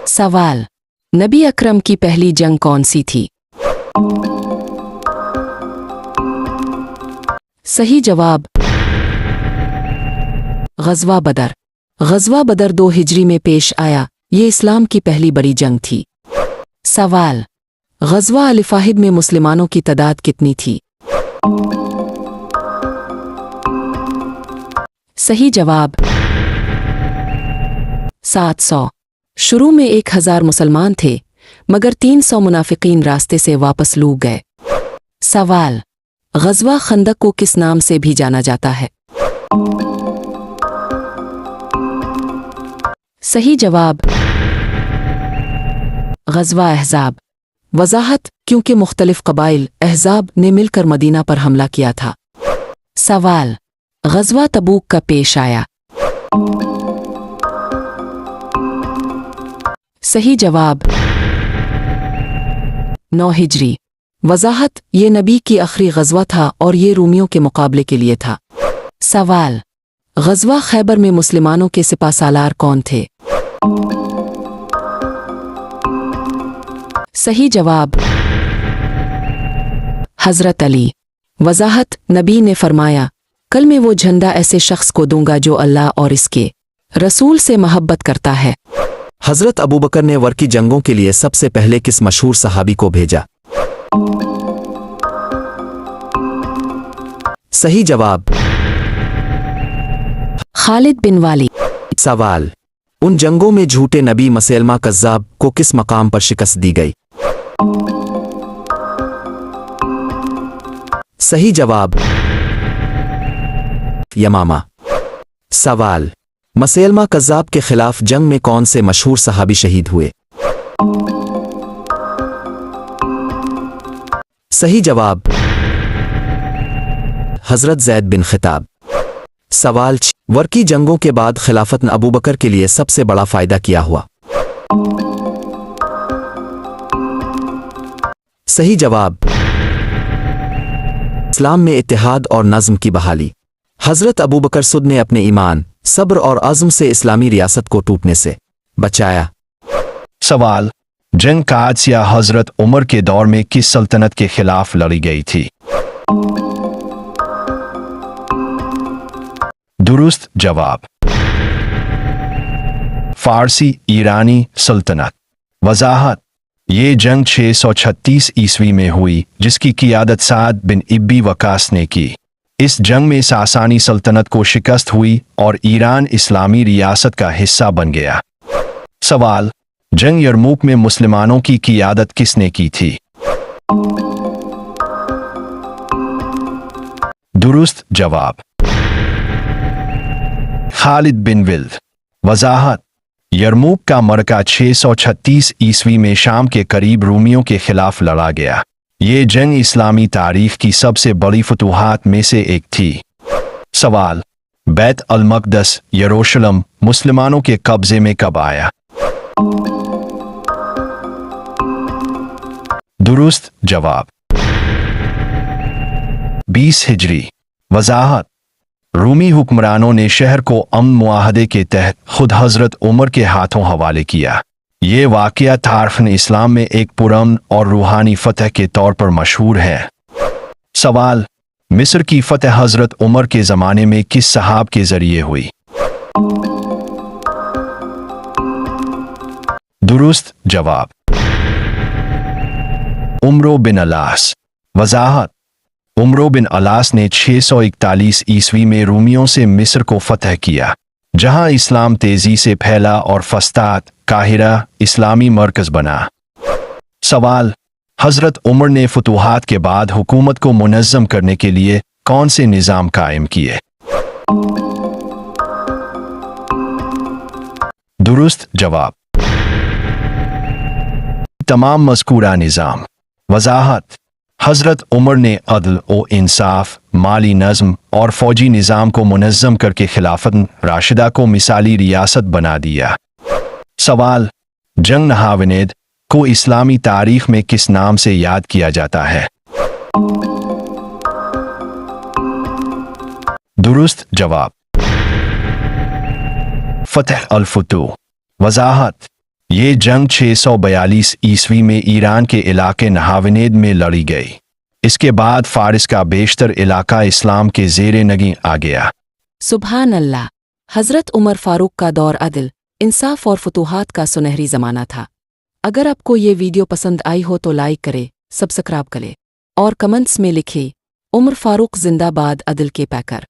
सवाल, नबी अकरम की पहली जंग कौन सी थी? सही जवाब ग़ज़वा बदर। ग़ज़वा बदर 2 हिजरी में पेश आया। ये इस्लाम की पहली बड़ी जंग थी। सवाल, ग़ज़वा अल-फ़ाहिद में मुसलमानों की तादाद कितनी थी? सही जवाब 700। शुरू में 1000 मुसलमान थे, मगर 300 मुनाफिकीन रास्ते से वापस लूट गए। सवाल, ग़ज़वा खंदक को किस नाम से भी जाना जाता है? सही जवाब ग़ज़वा अहज़ाब। वज़ाहत, क्योंकि मुख्तलिफ क़बाइल अहज़ाब ने मिलकर मदीना पर हमला किया था। सवाल, ग़ज़वा तबूक का पेश आया? सही जवाब 9 हिजरी। वज़ाहत, ये नबी की आखिरी ग़ज़वा था और ये रूमियों के मुकाबले के लिए था। सवाल, ग़ज़वा खैबर में मुसलमानों के सिपाहसालार कौन थे? सही जवाब हज़रत अली। वज़ाहत, नबी ने फरमाया, कल मैं वो झंडा ऐसे शख्स को दूंगा जो अल्लाह और इसके रसूल से मोहब्बत करता है। हज़रत अबू बकर ने वर की जंगों के लिए सबसे पहले किस मशहूर सहाबी को भेजा? सही जवाब खालिद बिन वाली। सवाल, उन जंगों में झूठे नबी मसैलमा कज़्ज़ाब को किस मकाम पर शिकस्त दी गई? सही जवाब यमामा। सवाल, मसैलमा कज़्ज़ाब के खिलाफ जंग में कौन से मशहूर सहाबी शहीद हुए? सही जवाब हज़रत ज़ैद बिन ख़िताब। सवाल, वर की जंगों के बाद खिलाफत न अबू बकर के लिए सबसे बड़ा फ़ायदा क्या हुआ? सही जवाब इस्लाम में इत्तेहाद और नज़्म की बहाली। हज़रत अबू बकर सुद ने अपने ईमान, सब्र और अज़्म से इस्लामी रियासत को टूटने से बचाया। सवाल, जंग कादसिया हज़रत उमर के दौर में किस सल्तनत के खिलाफ लड़ी गई थी? दुरुस्त जवाब फारसी ईरानी सल्तनत। वज़ाहत, ये जंग 636 ईस्वी में हुई, जिसकी क़ियादत साद बिन इब्बी वकास ने की। इस जंग में सासानी सल्तनत को शिकस्त हुई और ईरान इस्लामी रियासत का हिस्सा बन गया। सवाल, जंग यरमूक में मुसलमानों की क़ियादत किसने की थी? दुरुस्त जवाब खालिद बिन विल्द। वज़ाहत, यरमूक का मरका 636 ईस्वी में शाम के करीब रूमियों के खिलाफ लड़ा गया। ये जंग इस्लामी तारीख की सबसे बड़ी फतूहात में से एक थी। सवाल, बैत अल मक़दस यरूशलेम मुसलमानों के कब्जे में कब आया? दुरुस्त जवाब 20 हिजरी। वज़ाहत, रूमी हुक्मरानों ने शहर को अमन मुआहदे के तहत खुद हज़रत उमर के हाथों हवाले किया। ये वाक़या तारीख़ इस्लाम में एक पुरअमन और रूहानी फ़तह के तौर पर मशहूर है। सवाल, मिस्र की फ़तह हज़रत उमर के ज़माने में किस सहाब के ज़रिए हुई? दुरुस्त जवाब उमरो बिन अलास। वज़ाहत, उमरो बिन अलास ने 641 ईस्वी में रूमियों से मिस्र को फ़तह किया, जहां इस्लाम तेज़ी से फैला और फस्तात काहिरा इस्लामी मरकज़ बना। सवाल, हज़रत उमर ने फतूहात के बाद हुकूमत को मुनज़्ज़म करने के लिए कौन से निज़ाम कायम किए? दुरुस्त जवाब तमाम मज़कूरा निज़ाम। वज़ाहत, हज़रत उमर ने अदल व इंसाफ, माली नज़्म और फ़ौजी निज़ाम को मुनज़्ज़म करके खिलाफत राशिदा को मिसाली रियासत बना दिया। सवाल, जंग नहावनेद को इस्लामी तारीख़ में किस नाम से याद किया जाता है? दुरुस्त जवाब फ़तह अल-फुतूह। वज़ाहत, ये जंग 642 ईस्वी में ईरान के इलाके नहावनेद में लड़ी गई। इसके बाद फारिस का बेशतर इलाका इस्लाम के ज़ेरे नगी आ गया। सुभान अल्लाह। हज़रत उमर फारूक का दौर अदल, इंसाफ और फतूहात का सुनहरी ज़माना था। अगर आपको ये वीडियो पसंद आई हो तो लाइक करे, सब्सक्राइब करे और कमेंट्स में लिखे उमर फारूक जिंदाबाद, अदल के पैकर।